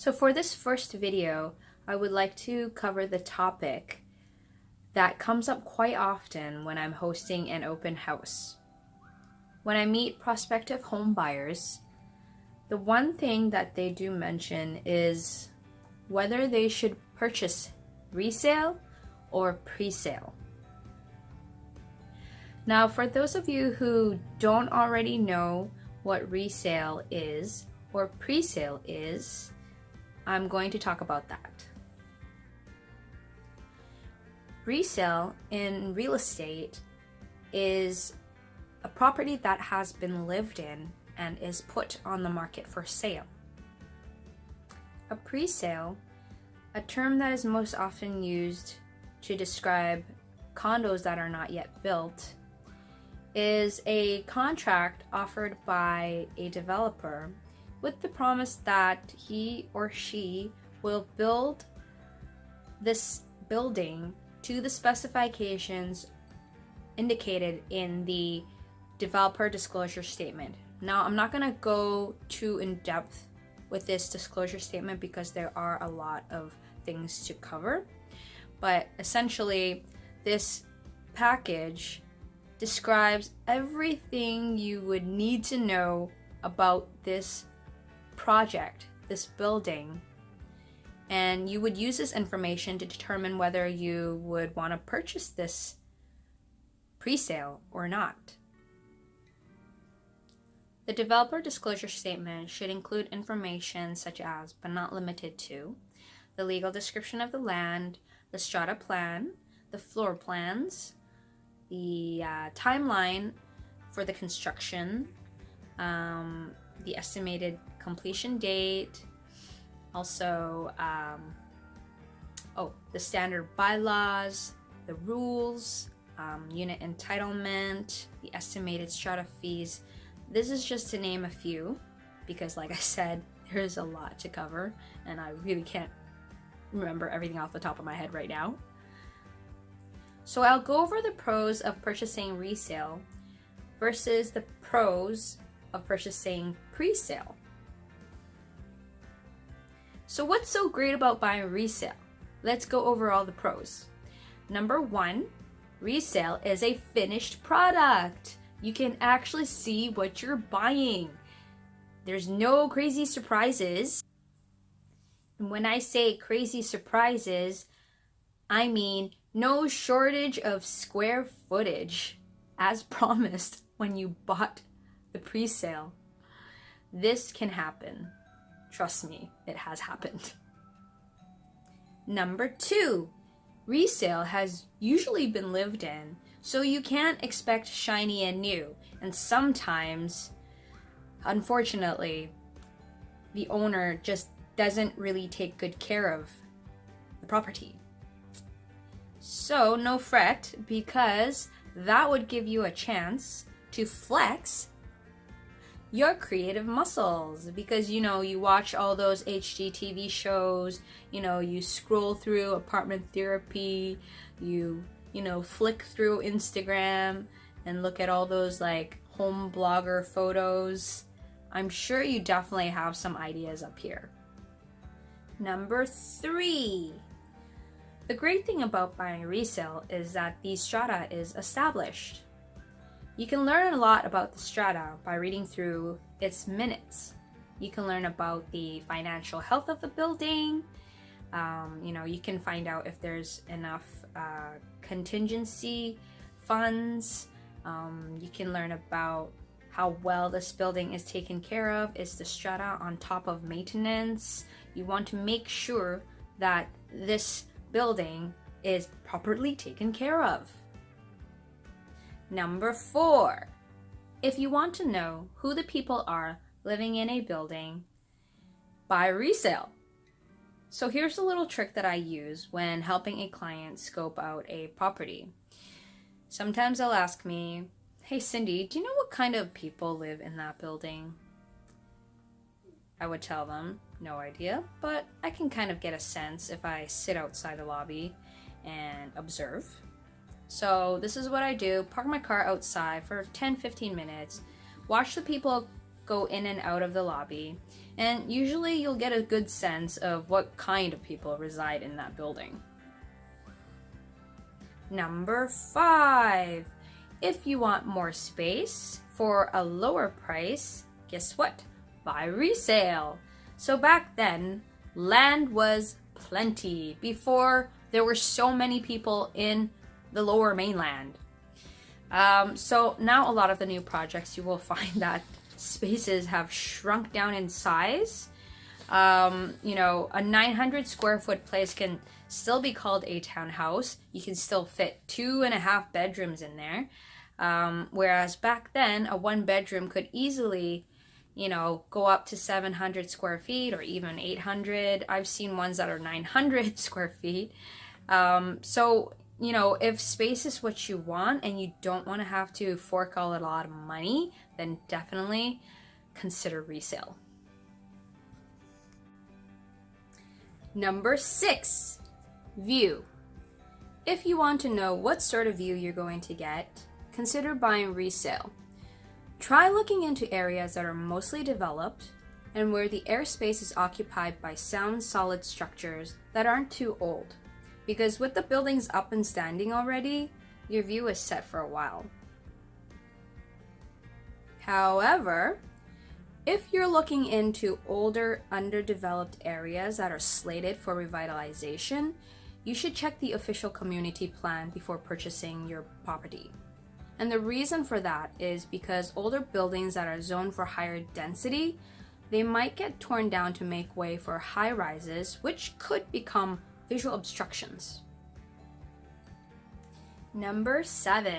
So for this first video, I would like to cover the topic that comes up quite often when I'm hosting an open house. When I meet prospective home buyers, the one thing that they do mention is whether they should purchase resale or pre-sale. Now, for those of you who don't already know what resale is or pre-sale is, I'm going to talk about that. Resale in real estate is a property that has been lived in and is put on the market for sale. A pre-sale, a term that is most often used to describe condos that are not yet built, is a contract offered by a developer with the promise that he or she will build this building to the specifications indicated in the developer disclosure statement. Now, I'm not going to go too in depth with this disclosure statement because there are a lot of things to cover, but essentially this package describes everything you would need to know about this project, this building, and you would use this information to determine whether you would want to purchase this pre-sale or not. The developer disclosure statement should include information such as, but not limited to, the legal description of the land, the strata plan, the floor plans, the timeline for the construction, the estimated completion date, also the standard bylaws, the rules, unit entitlement, the estimated strata fees. This is just to name a few because, like I said, there's a lot to cover and I really can't remember everything off the top of my head right now. So I'll go over the pros of purchasing resale versus the pros of purchasing pre-sale. So what's so great about buying resale? Let's go over all the pros. Number one, resale is a finished product. You can actually see what you're buying. There's no crazy surprises. And when I say crazy surprises, I mean no shortage of square footage, as promised when you bought the pre-sale. This can happen. Trust me, it has happened. Number two, resale has usually been lived in, so you can't expect shiny and new. And sometimes, unfortunately, the owner just doesn't really take good care of the property. So no fret, because that would give you a chance to flex your creative muscles, because you watch all those HGTV shows, you scroll through Apartment Therapy, you flick through Instagram and look at all those like home blogger photos. I'm sure you definitely have some ideas up here. Number three, the great thing about buying resale is that the strata is established. You can learn a lot about the strata by reading through its minutes. You can learn about the financial health of the building. You can find out if there's enough contingency funds. You can learn about how well this building is taken care of. Is the strata on top of maintenance? You want to make sure that this building is properly taken care of. Number four, if you want to know who the people are living in a building, buy resale. So here's a little trick that I use when helping a client scope out a property. Sometimes they'll ask me, "Hey Cindy, do you know what kind of people live in that building?" I would tell them, no idea, but I can kind of get a sense if I sit outside the lobby and observe. So this is what I do: park my car outside for 10-15 minutes, watch the people go in and out of the lobby, and usually you'll get a good sense of what kind of people reside in that building. Number 5. If you want more space for a lower price, guess what? Buy resale. So back then, land was plenty before there were so many people in the lower mainland. So now a lot of the new projects, you will find that spaces have shrunk down in size. You know, a 900 square foot place can still be called a townhouse. You can still fit 2.5 bedrooms in there. Whereas back then, a 1 bedroom could easily, you know, go up to 700 square feet or even 800. I've seen ones that are 900 square feet. So, you know, if space is what you want and you don't want to have to fork out a lot of money, then definitely consider resale. Number 6, view. If you want to know what sort of view you're going to get, consider buying resale. Try looking into areas that are mostly developed and where the airspace is occupied by sound, solid structures that aren't too old. Because with the buildings up and standing already, your view is set for a while. However, if you're looking into older, underdeveloped areas that are slated for revitalization, you should check the official community plan before purchasing your property. And the reason for that is because older buildings that are zoned for higher density, they might get torn down to make way for high rises, which could become visual obstructions. Number 7.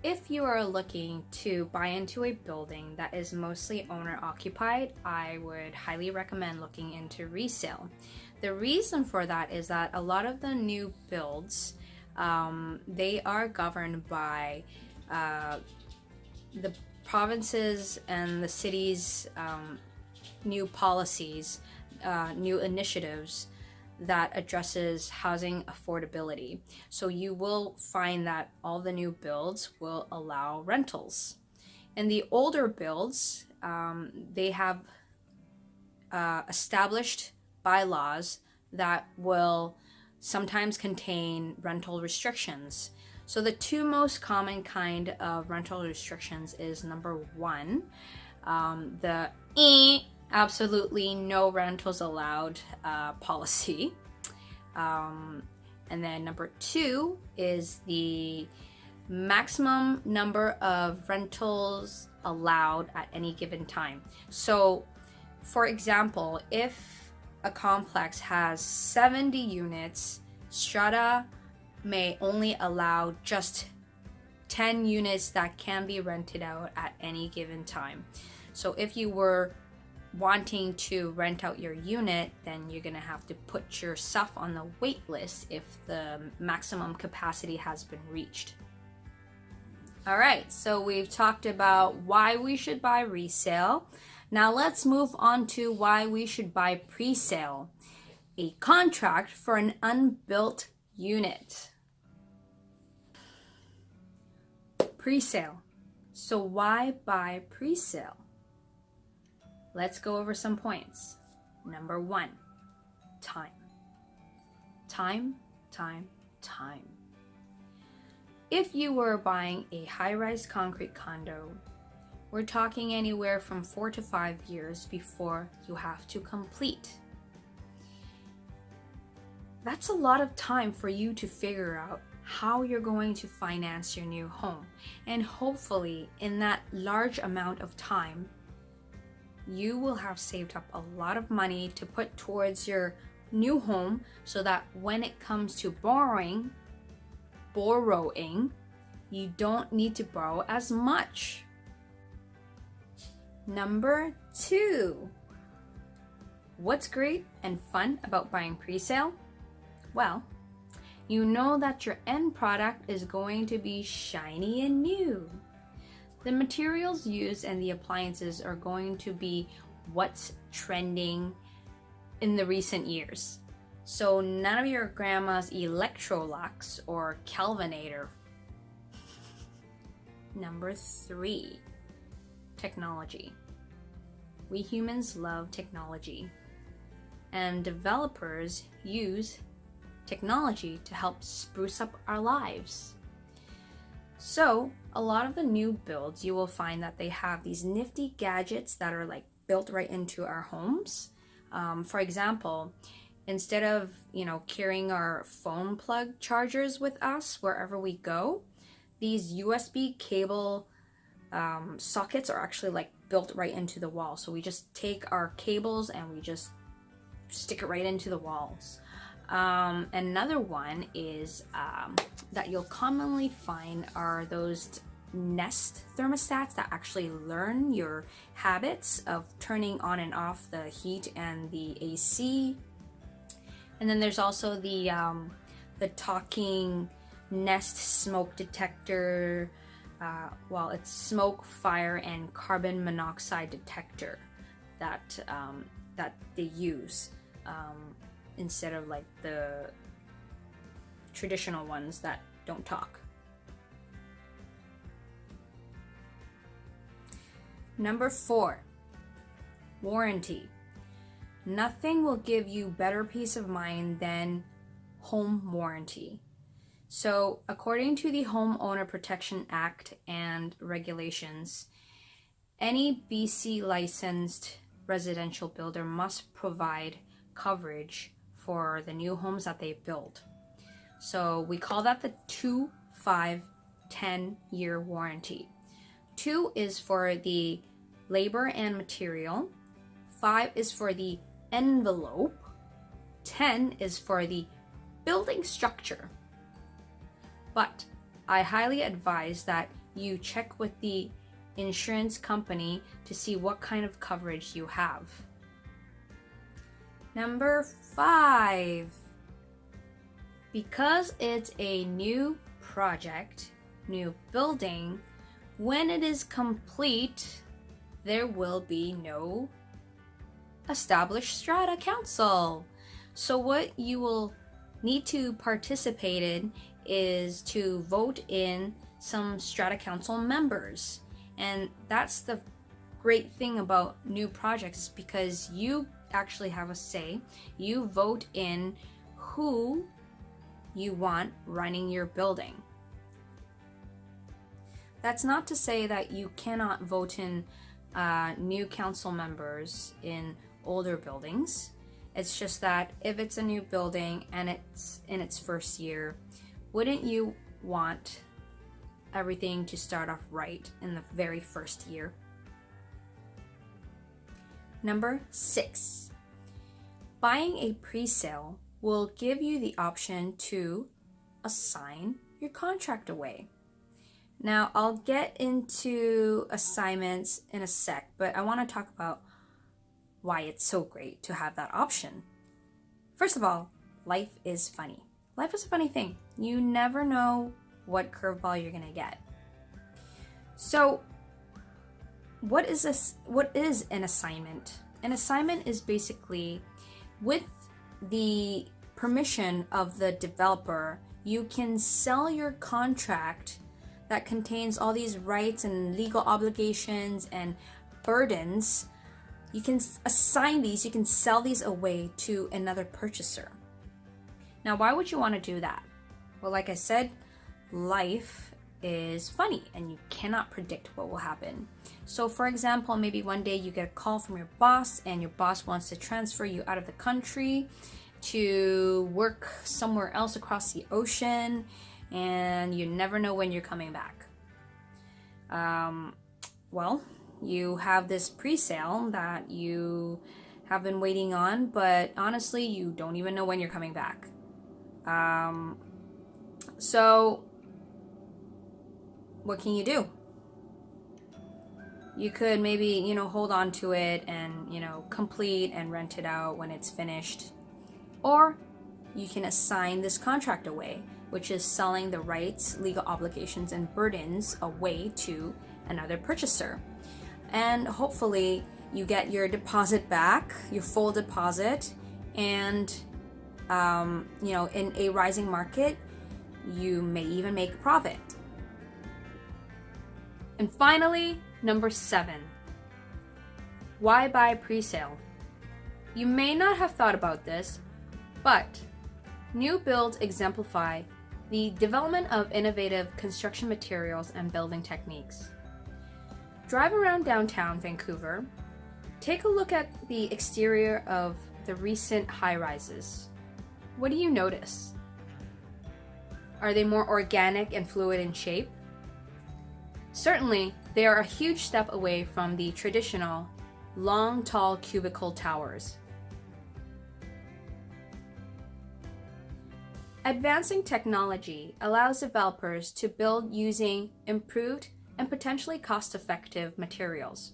If you are looking to buy into a building that is mostly owner occupied, I would highly recommend looking into resale. The reason for that is that a lot of the new builds, they are governed by the provinces and the cities' new policies, new initiatives that addresses housing affordability. So you will find that all the new builds will allow rentals. And the older builds, they have established bylaws that will sometimes contain rental restrictions. So the 2 most common kind of rental restrictions is number 1, the absolutely no rentals allowed policy. And then number 2 is the maximum number of rentals allowed at any given time. So, for example, if a complex has 70 units, strata may only allow just 10 units that can be rented out at any given time. So if you were wanting to rent out your unit, then you're gonna have to put yourself on the wait list if the maximum capacity has been reached. All right, so we've talked about why we should buy resale. Now let's move on to why we should buy presale, a contract for an unbuilt unit. Presale. So why buy presale? Let's go over some points. Number 1, time. Time. If you were buying a high-rise concrete condo, we're talking anywhere from 4 to 5 years before you have to complete. That's a lot of time for you to figure out how you're going to finance your new home. And hopefully, in that large amount of time, you will have saved up a lot of money to put towards your new home so that when it comes to borrowing, you don't need to borrow as much. Number 2, what's great and fun about buying presale? Well, you know that your end product is going to be shiny and new. The materials used and the appliances are going to be what's trending in the recent years. So none of your grandma's Electrolux or Kelvinator. Number 3, technology. we humans love technology, and developers use technology to help spruce up our lives. So a lot of the new builds, you will find that they have these nifty gadgets that are like built right into our homes. For example, instead of carrying our phone plug chargers with us wherever we go, these USB cable sockets are actually like built right into the wall. So we just take our cables and we just stick it right into the walls. Another one is that you'll commonly find are those Nest thermostats that actually learn your habits of turning on and off the heat and the AC. And then there's also the talking Nest smoke detector. It's smoke, fire, and carbon monoxide detector that they use instead of like the traditional ones that don't talk. Number 4, warranty. Nothing will give you better peace of mind than home warranty. So, according to the Homeowner Protection Act and regulations, any BC licensed residential builder must provide coverage for the new homes that they build. So we call that the 2, 5, 10-year warranty. 2 is for the labor and material. 5 is for the envelope. 10 is for the building structure. But I highly advise that you check with the insurance company to see what kind of coverage you have. Number 5. Because it's a new project, new building, when it is complete, there will be no established strata council. So what you will need to participate in is to vote in some strata council members. And that's the great thing about new projects, because you actually have a say. You vote in who you want running your building. That's not to say that you cannot vote in new council members in older buildings. It's just that if it's a new building and it's in its first year, wouldn't you want everything to start off right in the very first year? Number 6, buying a pre-sale will give you the option to assign your contract away. Now, I'll get into assignments in a sec, but I want to talk about why it's so great to have that option. First of all, life is funny. Life is a funny thing. You never know what curveball you're going to get. So, what is an assignment? An assignment is basically, with the permission of the developer, you can sell your contract that contains all these rights and legal obligations and burdens. You can assign these, you can sell these away to another purchaser. Now, why would you want to do that? Well, like I said, life is funny and you cannot predict what will happen. So for example, maybe one day you get a call from your boss and your boss wants to transfer you out of the country to work somewhere else across the ocean, and you never know when you're coming back. Well, you have this pre-sale that you have been waiting on, but honestly, you don't even know when you're coming back. So what can you do? You could maybe, hold on to it and, complete and rent it out when it's finished. Or you can assign this contract away, which is selling the rights, legal obligations, and burdens away to another purchaser. And hopefully you get your deposit back, your full deposit, and in a rising market, you may even make a profit. And finally, number 7. Why buy presale? You may not have thought about this, but new builds exemplify the development of innovative construction materials and building techniques. Drive around downtown Vancouver. Take a look at the exterior of the recent high-rises. What do you notice? Are they more organic and fluid in shape? Certainly, they are a huge step away from the traditional long, tall cubicle towers. Advancing technology allows developers to build using improved and potentially cost-effective materials.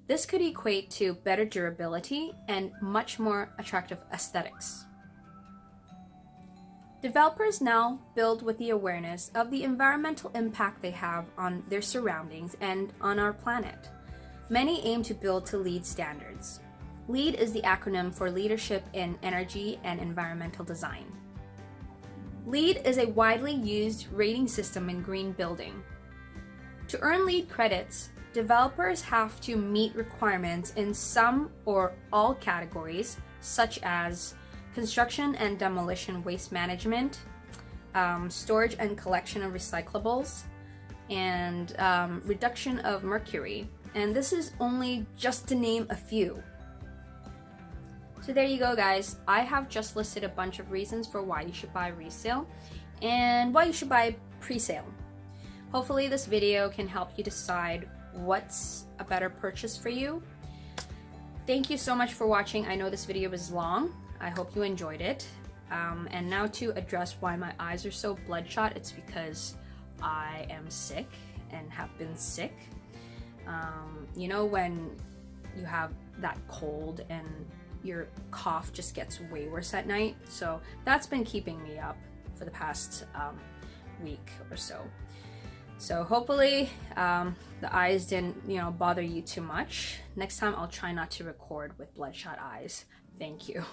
This could equate to better durability and much more attractive aesthetics. Developers now build with the awareness of the environmental impact they have on their surroundings and on our planet. Many aim to build to LEED standards. LEED is the acronym for Leadership in Energy and Environmental Design. LEED is a widely used rating system in green building. To earn LEED credits, developers have to meet requirements in some or all categories, such as construction and demolition waste management, storage and collection of recyclables, and reduction of mercury. And this is only just to name a few. So there you go, guys. I have just listed a bunch of reasons for why you should buy resale and why you should buy presale. Hopefully this video can help you decide what's a better purchase for you. Thank you so much for watching. I know this video was long. I hope you enjoyed it. And now to address why my eyes are so bloodshot, it's because I am sick and have been sick. You know when you have that cold and your cough just gets way worse at night? So that's been keeping me up for the past week or so. So hopefully the eyes didn't, bother you too much. Next time I'll try not to record with bloodshot eyes. Thank you.